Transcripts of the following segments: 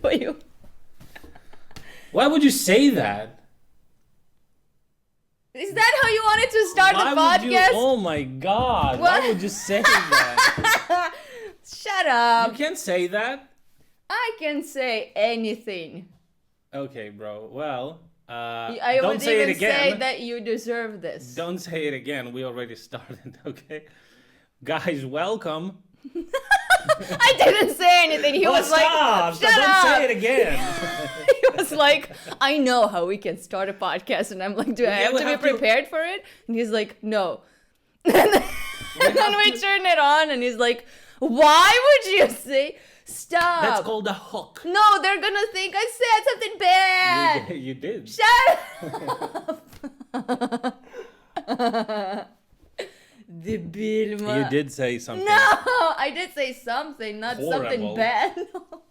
for you. Why would you say that? Is that how you wanted to start the podcast? Oh my God. What? Why would you say that? Shut up. You can't say that. I can say anything. Okay, bro. Well, I don't would say even it again. say that you deserve this. Don't say it again. We already started, okay? Guys, welcome. I didn't say anything. He was stop. like, shut Don't up. say it again. He was like, I know how we can start a podcast. And I'm like, do I have to be prepared for it? And he's like, no. And then we turn it on and he's like, why would you say, stop? That's called a hook. No, they're going to think I said something bad. You did. Shut up. Debil, man. You did say something. No, I did say something, not something Horrible. bad.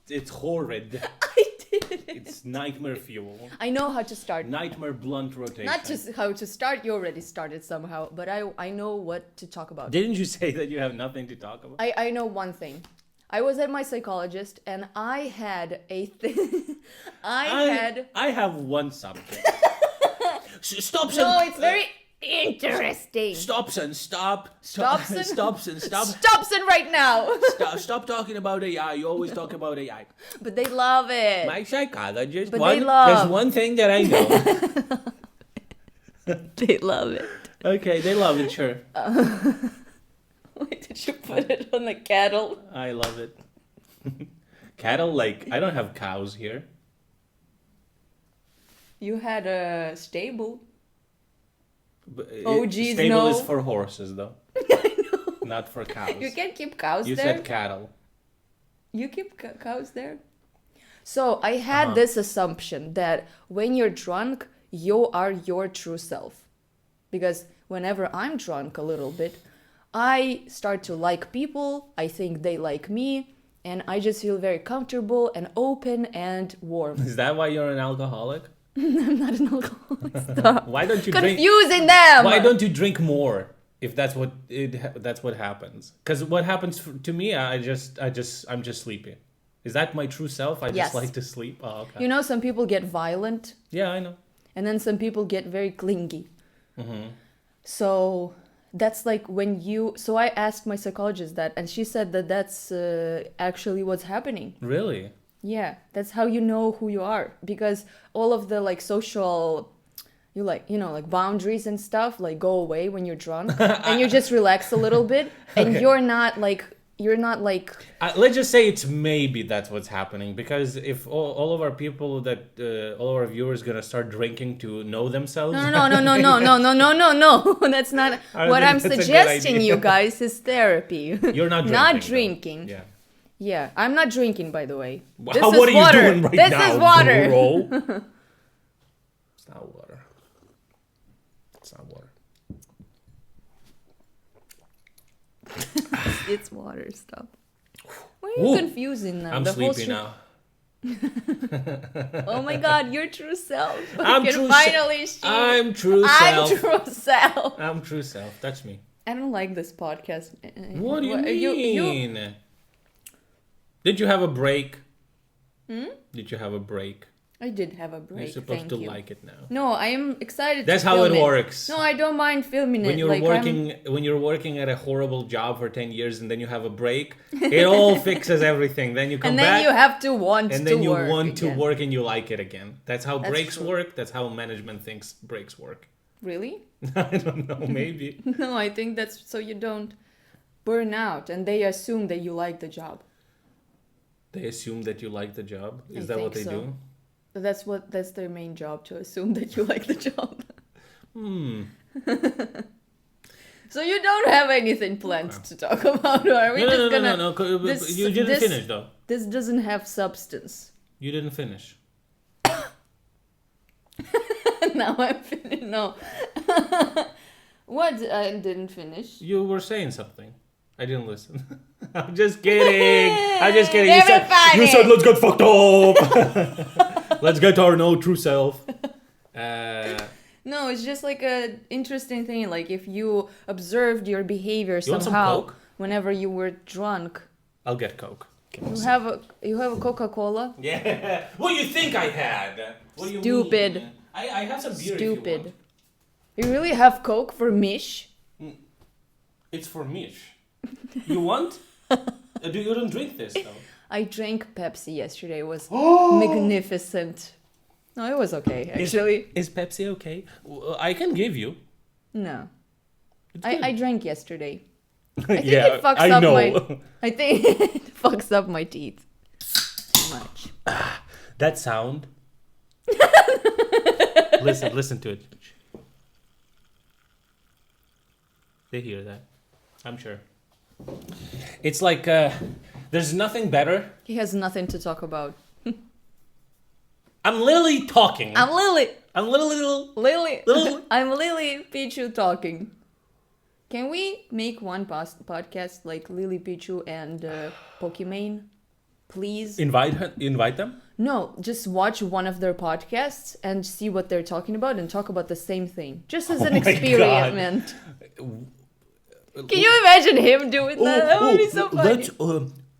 It's horrid. I did. It's nightmare fuel. I know how to start. Nightmare blunt rotation. Not just how to start. You already started somehow, but I know what to talk about. Didn't you say that you have nothing to talk about? I know one thing. I was at my psychologist and I had a thing. I have one subject. Stop. No, it's very interesting. Stopson right now. Stop talking about AI. You always talk about AI. But they love it. My psychologist. But they love. There's one thing that I know. They love it. Okay, they love it, sure. Why did you put it on the cattle? I love it. Cattle, like, I don't have cows here. You had a stable. Geez, stable no. is for horses, though. I know. Not for cows. You can't keep cows You there. said cattle. You keep cows there? So I had this assumption that when you're drunk, you are your true self. Because whenever I'm drunk a little bit, I start to like people, I think they like me, and I just feel very comfortable and open and warm. Is that why you're an alcoholic? I'm not an alcoholic. Stop. Why don't you confusing them? Why don't you drink more? If that's what happens? Because what happens to me, I'm just sleepy. Is that my true self? I just like to sleep. Oh, okay. You know, some people get violent. Yeah, I know. And then some people get very clingy. Mm-hmm. So that's like when you. So I asked my psychologist that, and she said that that's actually what's happening. Really? Yeah, that's how you know who you are, because all of the like social, like boundaries and stuff like go away when you're drunk, and you just relax a little bit, and Okay. you're not like. Let's just say it's maybe that's what's happening, because if all of our people all of our viewers gonna start drinking to know themselves. No. That's not what I'm suggesting. You guys is therapy. You're not drinking. Not drinking. Though. Yeah. Yeah, I'm not drinking, by the way. What are you doing right now? This is water. Bro? It's not water. It's not water. It's water. Stop. Why are you confusing them? I'm sleepy now. Oh my God, your true self. I'm true self. I'm true self. I'm true self. That's me. I don't like this podcast. What do you mean? Did you have a break? Did you have a break? I did have a break. You're supposed to like it now. No, I am excited. That's to how film it works. No, I don't mind filming when it. You're when you're working at a horrible job for 10 years and then you have a break, it all fixes everything. Then you come back. And then you have to want and to then you work want to again. work and you like it again. That's how breaks true. work. That's how management thinks breaks work. Really? I don't know. Maybe. No, I think that's so you don't burn out, and they assume that you like the job. They assume that you like the job. Is I that what they think so. do? That's their main job, to assume that you like the job. So you don't have anything planned to talk about, or are we No. You didn't finish though. This doesn't have substance. You didn't finish. Now I'm finished. No. What? I didn't finish. You were saying something. I didn't listen. I'm just kidding. You said let's get fucked up. Let's get our true self. No, it's just like a interesting thing. Like if you observed your behavior You want some somehow Coke? whenever you were drunk. I'll get Coke. You have a Coca-Cola? Yeah. What do you think I had? What do you Stupid. mean? I have some beer. Stupid. If you want. You really have Coke for Mish? It's for Mish. You want? You don't drink this though. I drank Pepsi yesterday. It was magnificent. No, it was okay, actually. Is Pepsi okay? I can give you. No. I drank yesterday. I think Yeah, it fucks I up know. I think it fucks up my teeth too much. That sound. Listen to it. They hear that. I'm sure. It's like there's nothing better. He has nothing to talk about. I'm literally talking. I'm Lily. I'm little. Lily. I'm Lily Pichu talking. Can we make one podcast like Lily Pichu and Pokimane? Please? Invite them? No, just watch one of their podcasts and see what they're talking about and talk about the same thing. Just as an my God. experiment. Can you imagine him doing that? That would be so funny. Let's,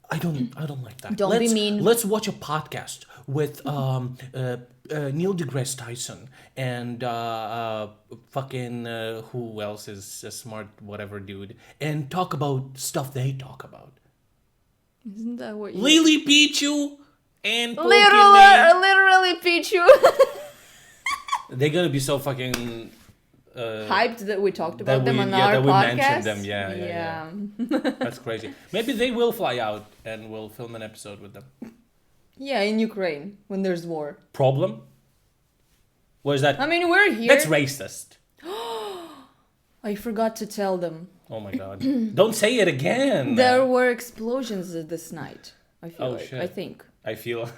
I don't like that. Don't be mean. Let's watch a podcast with Neil deGrasse Tyson and fucking who else is a smart whatever dude and talk about stuff they talk about. Isn't that what you... Lily Pichu and Pokemon. Literally Pichu. They're gonna be so fucking hyped that we talked about them on that our we podcast. mentioned them. Yeah. That's crazy. Maybe they will fly out and we'll film an episode with them. Yeah, in Ukraine when there's war. Problem? What is that? I mean, we're here. That's racist. I forgot to tell them. Oh my god. Don't say it again. There were explosions this night. I feel Oh, like. shit. I think. I feel.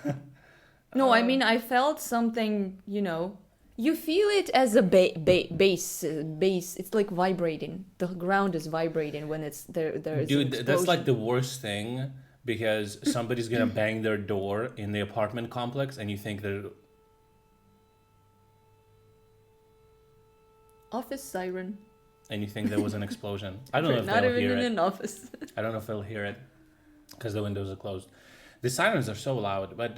No, I mean, I felt something, you know. You feel it as a bass. It's like vibrating. The ground is vibrating when it's there. There's Dude, an that's like explosion. the worst thing because somebody's gonna bang their door in the apartment complex and you think they're. Office siren. And you think there was an explosion. I don't know if Not they'll even hear in it. an office. I don't know if they'll hear it because the windows are closed. The sirens are so loud, but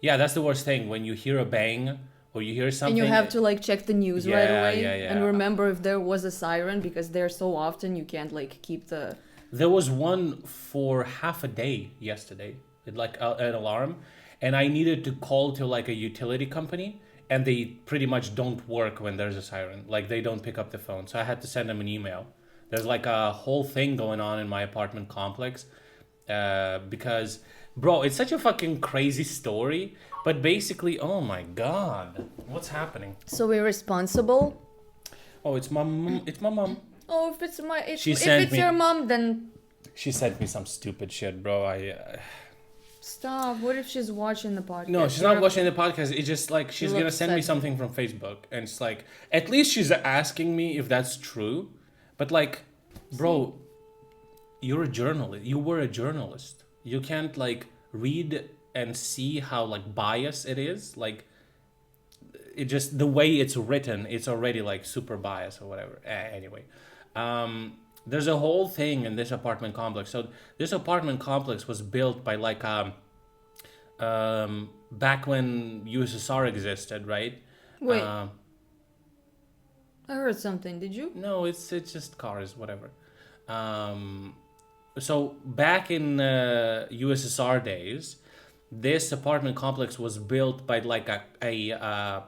yeah, that's the worst thing when you hear a bang or you hear something. And you have to like check the news right away yeah. and remember if there was a siren because they're so often you can't like keep the. There was one for half a day yesterday. It like an alarm, and I needed to call to like a utility company, and they pretty much don't work when there's a siren. Like they don't pick up the phone, so I had to send them an email. There's like a whole thing going on in my apartment complex because, bro, it's such a fucking crazy story. But basically, oh my god, what's happening? So irresponsible. Oh, it's my mom. Oh, if it's your mom, then She sent me some stupid shit, bro. stop. What if she's watching the podcast? No, she's not watching the podcast. It's just like she's You'll gonna send me upset something from Facebook, and it's like at least she's asking me if that's true. But like, bro, you're a journalist. You were a journalist. You can't like read and see how like biased it is. Like, it just the way it's written, it's already like super biased or whatever. Anyway, there's a whole thing in this apartment complex. So this apartment complex was built by like back when USSR existed, right? Wait. I heard something. Did you? No, it's just cars, whatever. So back in USSR days, this apartment complex was built by like a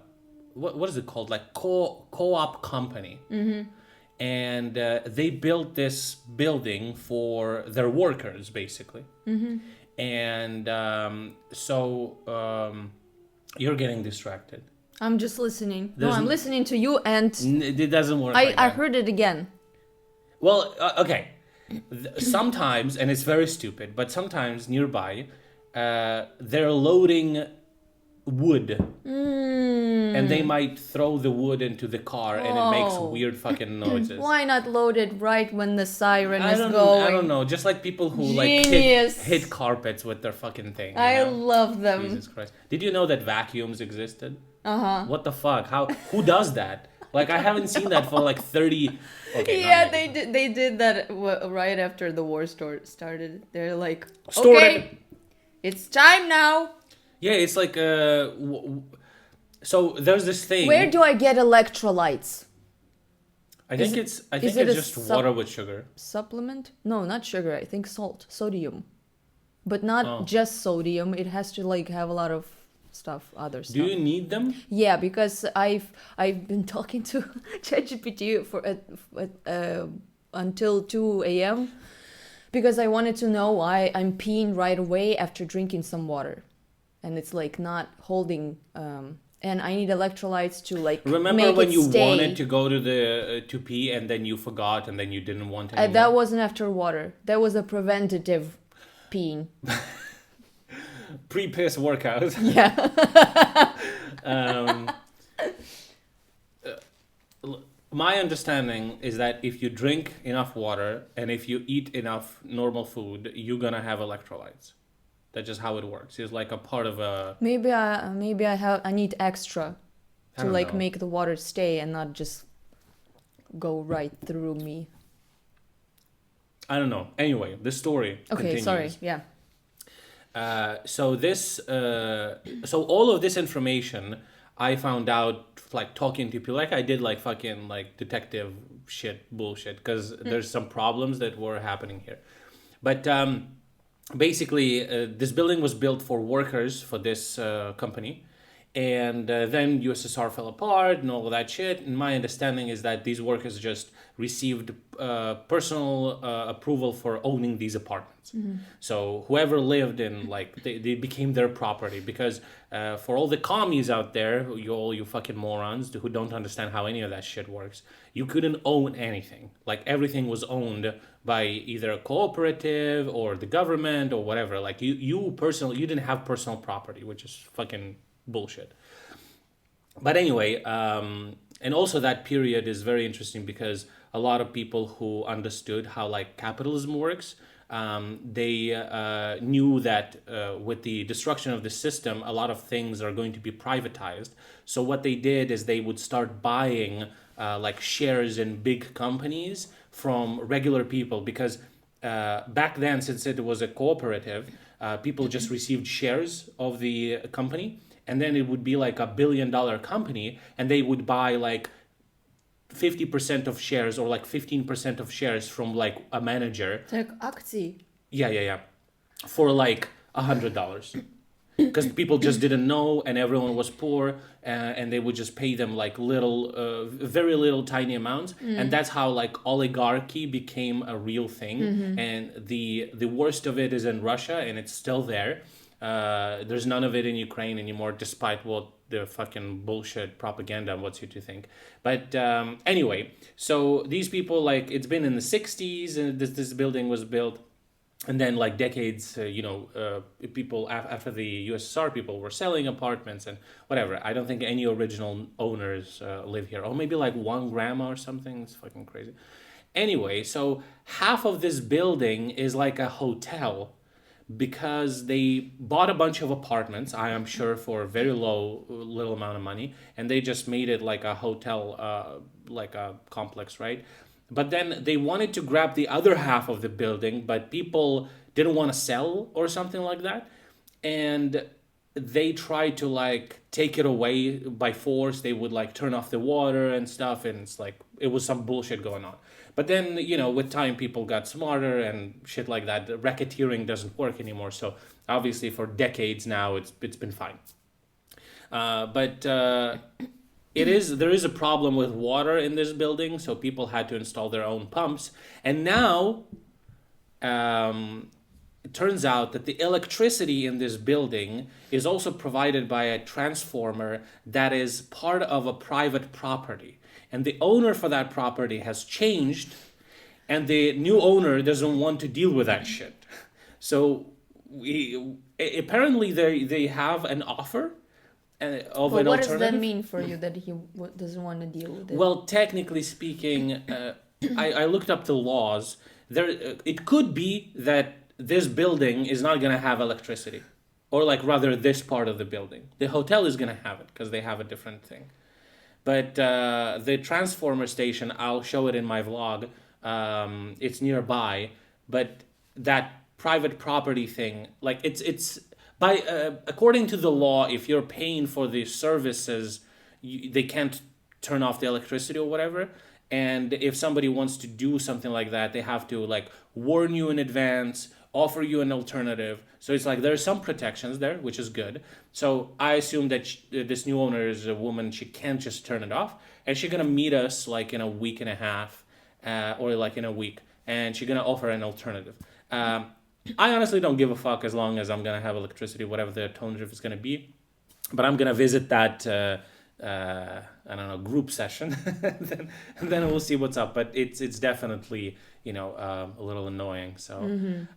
what is it called? Like co-op company. Mm-hmm. And they built this building for their workers, basically. Mm-hmm. And you're getting distracted. I'm just listening. I'm listening to you, and it doesn't work. I heard it again. Well, okay. Sometimes, and it's very stupid, but sometimes nearby, they're loading wood. And they might throw the wood into the car and it makes weird fucking noises. Why not load it right when the siren is going? I don't know. Just like people who Genius. like hit carpets with their fucking thing. I love them. Jesus Christ. Did you know that vacuums existed? Uh-huh. What the fuck? Who does that? Like I haven't seen that for like 30. Okay. Yeah, not they maybe. did. They did that right after the war started. They're like, Stored okay, it. it's time now. Yeah, it's like so there's this thing. Where do I get electrolytes? I think is it's it a just water with sugar. Supplement? No, not sugar. I think salt, sodium, but not Oh. just sodium. It has to like have a lot of stuff, other stuff. Do you need them? Yeah, because I've been talking to ChatGPT for until 2 a.m. because I wanted to know why I'm peeing right away after drinking some water, and it's like not holding. And I need electrolytes to like Remember make when it you stay. wanted to go to the to pee and then you forgot and then you didn't want anymore? That wasn't after water. That was a preventative peeing. Pre-piss workout. Yeah. um, my understanding is that if you drink enough water and if you eat enough normal food, you're gonna have electrolytes. That's just how it works. It's like a part of a. Maybe I need extra I to don't like know. make the water stay and not just go right through me. I don't know. Anyway, the story Okay, continues. sorry. Yeah. So all of this information I found out like talking to people, like I did like fucking like detective shit bullshit, because there's some problems that were happening here. But basically this building was built for workers for this company, and then USSR fell apart and all of that shit, and my understanding is that these workers just received personal approval for owning these apartments. So whoever lived in, like, they became their property, because for all the commies out there, all you fucking morons who don't understand how any of that shit works, you couldn't own anything. Like, everything was owned by either a cooperative or the government or whatever. Like, you personally, you didn't have personal property, which is fucking bullshit. But anyway, and also that period is very interesting because a lot of people who understood how like capitalism works, they knew that with the destruction of the system, a lot of things are going to be privatized. So what they did is they would start buying like shares in big companies from regular people, because back then, since it was a cooperative, people just received shares of the company, and then it would be like $1 billion company, and they would buy like 50% of shares or like 15% of shares from like a manager. It's like akcji. Yeah. For like $100. Because people just didn't know and everyone was poor, and they would just pay them like little, very little tiny amounts. And that's how like oligarchy became a real thing. And the worst of it is in Russia, and it's still there. There's none of it in Ukraine anymore, despite what the fucking bullshit propaganda wants you to think. But anyway, so these people, like, it's been in the 60s and this building was built. And then like decades, people after the USSR, people were selling apartments and whatever. I don't think any original owners live here. Or maybe like one grandma or something. It's fucking crazy. Anyway, so half of this building is like a hotel, because they bought a bunch of apartments, I am sure for a very little amount of money, and they just made it like a hotel, like a complex, right? But then they wanted to grab the other half of the building, but people didn't want to sell or something like that. And they tried to like take it away by force. They would like turn off the water and stuff. And it's like, it was some bullshit going on. But then, with time, people got smarter and shit like that. The racketeering doesn't work anymore. So obviously for decades now, it's been fine. But there is a problem with water in this building, so people had to install their own pumps. And now it turns out that the electricity in this building is also provided by a transformer that is part of a private property. And the owner for that property has changed, and the new owner doesn't want to deal with that shit. So apparently they have an offer of an What alternative. does that mean for you that he doesn't want to deal with it? Well, technically speaking, I looked up the laws. It could be that this building is not going to have electricity, or like rather this part of the building. The hotel is going to have it because they have a different thing. But the transformer station, I'll show it in my vlog. It's nearby, but that private property thing, like it's by according to the law, if you're paying for the services, they can't turn off the electricity or whatever. And if somebody wants to do something like that, they have to like warn you in advance, offer you an alternative. So it's like there's some protections there, which is good. So I assume that this new owner is a woman. She can't just turn it off, and she's gonna meet us like in a week and a half, or like in a week, and she's gonna offer an alternative. I honestly don't give a fuck as long as I'm gonna have electricity, whatever the alternative is gonna be. But I'm gonna visit that. I don't know, group session, and then we'll see what's up. But it's definitely a little annoying. So,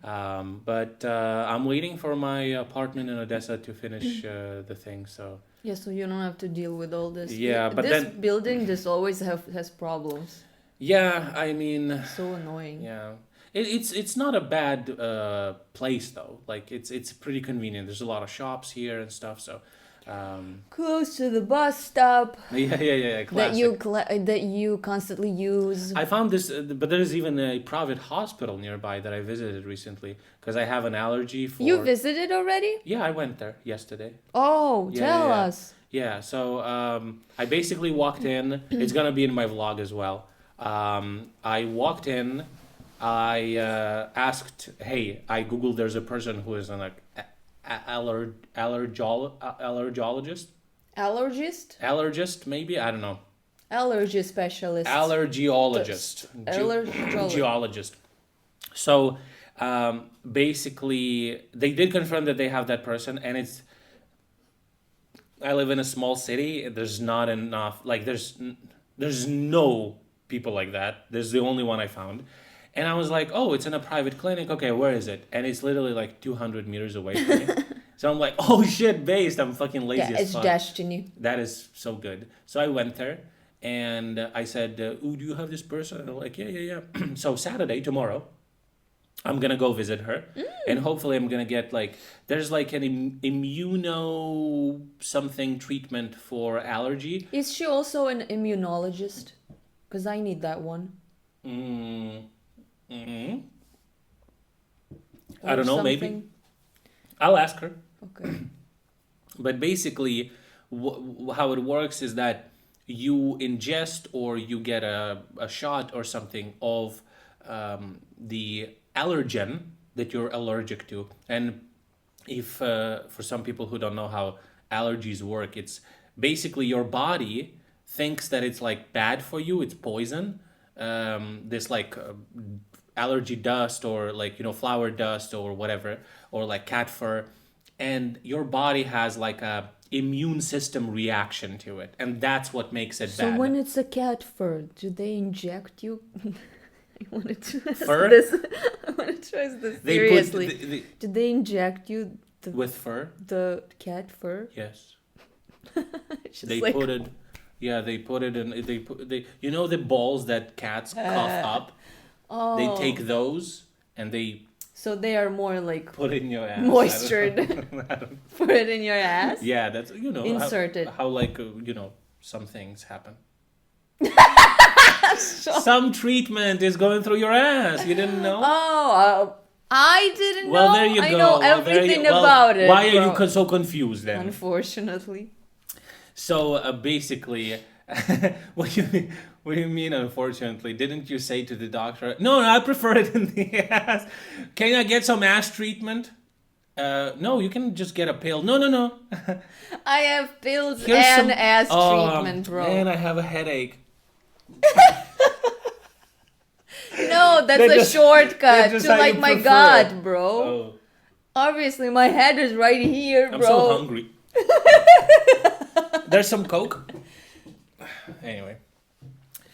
but I'm waiting for my apartment in Odessa to finish the thing. So Yeah, so you don't have to deal with all this. yeah, but this then building just always has problems. yeah, I mean, So annoying. yeah. It's not a bad place though. Like it's pretty convenient. There's a lot of shops here and stuff. So Close to the bus stop yeah. Classic. that you constantly use. I found this, but there's even a private hospital nearby that I visited recently because I have an allergy for. You visited already? Yeah, I went there yesterday. Oh, tell us. Yeah, so I basically walked in. It's gonna be in my vlog as well. I walked in. I asked, hey, I googled. There's a person who is an allergologist. Allergist, maybe, I don't know. Allergy specialist. Allergiologist. Geologist. So basically, they did confirm that they have that person, and it's. I live in a small city. There's not enough. Like there's no people like that. There's the only one I found. And I was like, oh, it's in a private clinic. Okay, where is it? And it's literally like 200 meters away from me. So I'm like, oh shit, based. I'm fucking lazy as fuck. It's destiny. That is so good. So I went there and I said, ooh, do you have this person? And they're like, yeah. So Saturday, tomorrow, I'm going to go visit her. And hopefully I'm going to get like, there's like an immuno something treatment for allergy. Is she also an immunologist? Because I need that one. I don't know, maybe. I'll ask her. Okay. But basically, how it works is that you ingest or you get a shot or something of the allergen that you're allergic to. And if for some people who don't know how allergies work, it's basically your body thinks that it's like bad for you, it's poison. This like allergy dust or like flower dust or whatever, or like cat fur, and your body has like a immune system reaction to it, and that's what makes it bad. So when it's a cat fur, do they inject you? I wanted to ask fur? this. I wanted to ask this seriously. Do they inject you with fur? The cat fur? Yes. They put it. Yeah, they put it in. They the balls that cats cough up. Oh. They take those and they. So they are more like put it in your ass. Moistured. Put it in your ass. Yeah, that's insert it. How like some things happen. Some treatment is going through your ass. You didn't know? Oh, I didn't know. Well, there you go. I know everything about it. Why are you so confused then? Unfortunately. So basically, what do you mean? Unfortunately, didn't you say to the doctor? No, I prefer it in the ass. Can I get some ass treatment? No, you can just get a pill. No. I have pills and ass treatment, bro. Man, I have a headache. No, that's a shortcut to like my gut, bro. Oh. Obviously, my head is right here, bro. I'm so hungry. There's some Coke. Anyway.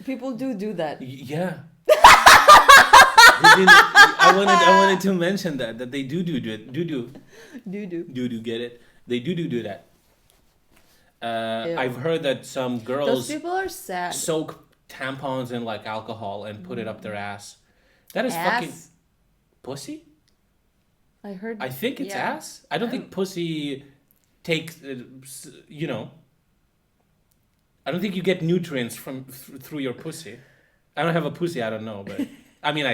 People do that. Yeah. I wanted to mention that they do it. Do get it? They do that. I've heard that some girls. Those people are sad. Soak tampons in like alcohol and put it up their ass. That is fucking pussy. I heard. I think it's ass. I don't think pussy takes. I don't think you get nutrients from through your pussy. I don't have a pussy. I don't know, but I mean,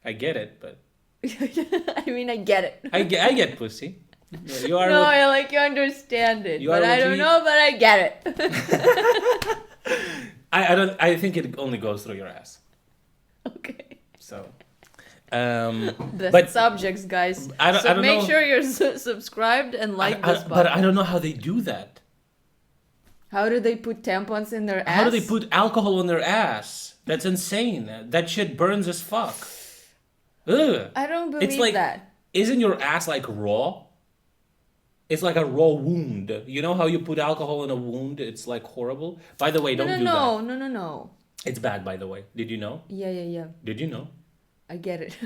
I get it, but I mean, I get it. I get pussy. You are. No, I like you understand it, but I don't know, but I get it. I don't. I think it only goes through your ass. Okay. So. The subjects, guys. I don't make know. sure you're subscribed and like this podcast. But I don't know how they do that. How do they put tampons in their ass? How do they put alcohol on their ass? That's insane. That shit burns as fuck. Ugh. I don't believe it's like, that. Isn't your ass like raw? It's like a raw wound. You know how you put alcohol in a wound? It's like horrible. By the way, don't do that. No. It's bad, by the way. Did you know? Yeah. Did you know? I get it.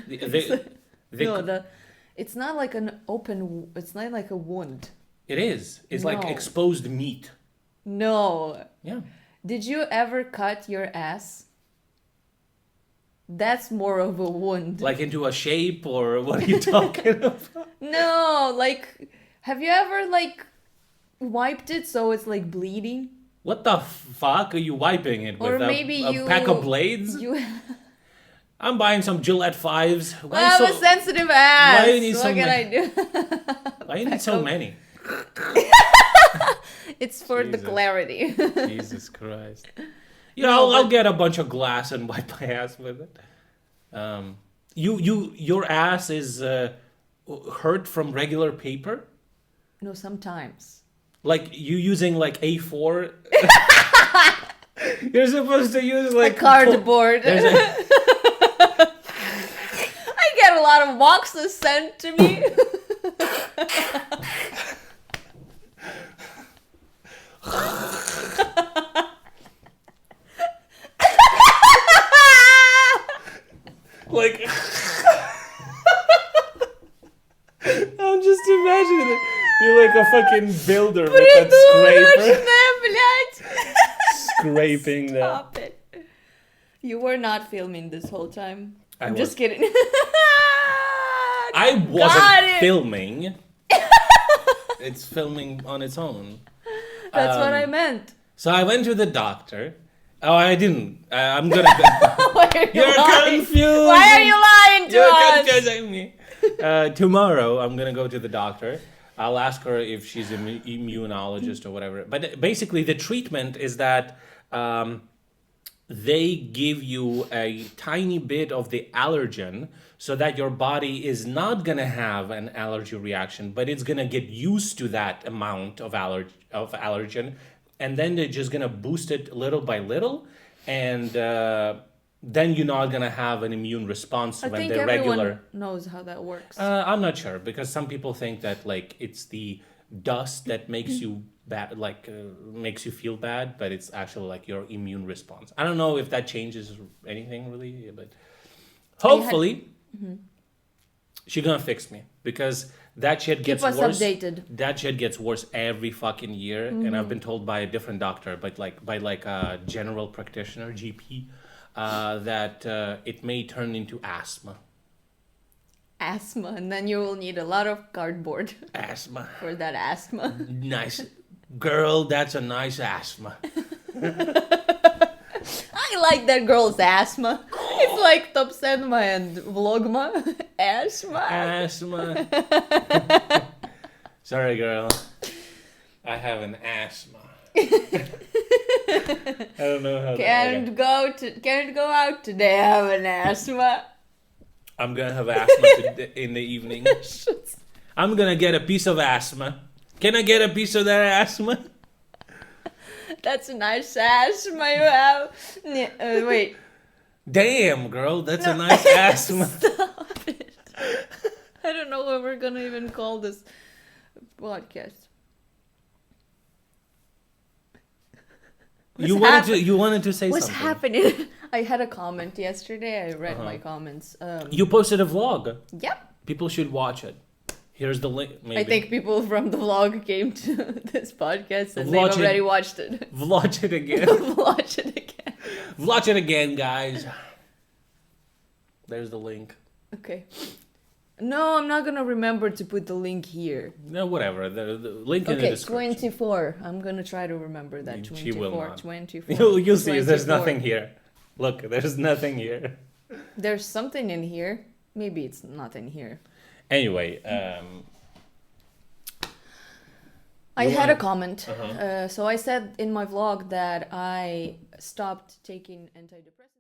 It's not like an open. It's not like a wound. It is. It's like exposed meat. No. Yeah. Did you ever cut your ass? That's more of a wound. Like into a shape, or what are you talking about? No, like, have you ever like wiped it so it's like bleeding? What the fuck are you wiping it with? Or maybe a pack of blades? I'm buying some Gillette 5s. I have a sensitive ass. Why do you need what can I do? Why do you need so many? It's for the clarity. Jesus Christ. I'll get a bunch of glass and wipe my ass with it. Your ass is hurt from regular paper? No, sometimes. Like you using like A4? You're supposed to use like a cardboard. I get a lot of boxes sent to me. Like, I'm just imagining it. You're like a fucking builder with that scraper. Scraping that. Stop it. You were not filming this whole time. I'm just kidding. I wasn't filming. It's filming on its own. That's what I meant. So I went to the doctor. Oh, I didn't. I'm gonna. You're confused. Why are you lying to us? You're confusing me. Tomorrow, I'm gonna go to the doctor. I'll ask her if she's an immunologist or whatever. But basically, the treatment is that they give you a tiny bit of the allergen so that your body is not gonna have an allergy reaction, but it's gonna get used to that amount of allergen. And then they're just going to boost it little by little. And then you're not going to have an immune response when they're regular. I think everyone knows how that works. I'm not sure, because some people think that like it's the dust that makes you bad, makes you feel bad, but it's actually like your immune response. I don't know if that changes anything really, but hopefully she's going to fix me, because that shit gets worse. Keep us updated. That shit gets worse every fucking year, and I've been told by a different doctor, but by a general practitioner, GP, that it may turn into asthma. Asthma, and then you will need a lot of cardboard. Asthma. For that asthma. Nice. Girl, that's a nice asthma. I like that girl's asthma. It's like Topsenma and Vlogma. Asthma. Sorry, girl. I have an asthma. I don't know how. Can't go out today. I have an asthma. I'm gonna have asthma in the evening. I'm gonna get a piece of asthma. Can I get a piece of that asthma? That's a nice asthma you have. Wait. Damn, girl, that's a nice asthma. Stop it. I don't know what we're gonna even call this podcast. You wanted to say What's something. What's happening? I had a comment yesterday. I read my comments. You posted a vlog. Yep. People should watch it. Here's the link. Maybe. I think people from the vlog came to this podcast and they've already watched it. Watch it again. Watch it again. Watch it again, guys. There's the link. Okay. No, I'm not gonna remember to put the link here. No, whatever. The link in the Okay, description. 24. I'm gonna try to remember that. She will 24, not. 24. You'll see. There's 24. nothing here. Look, there's nothing here. There's something in here. Maybe it's not in here. Anyway, I You had wanna- a comment. So I said in my vlog that I stopped taking antidepressants.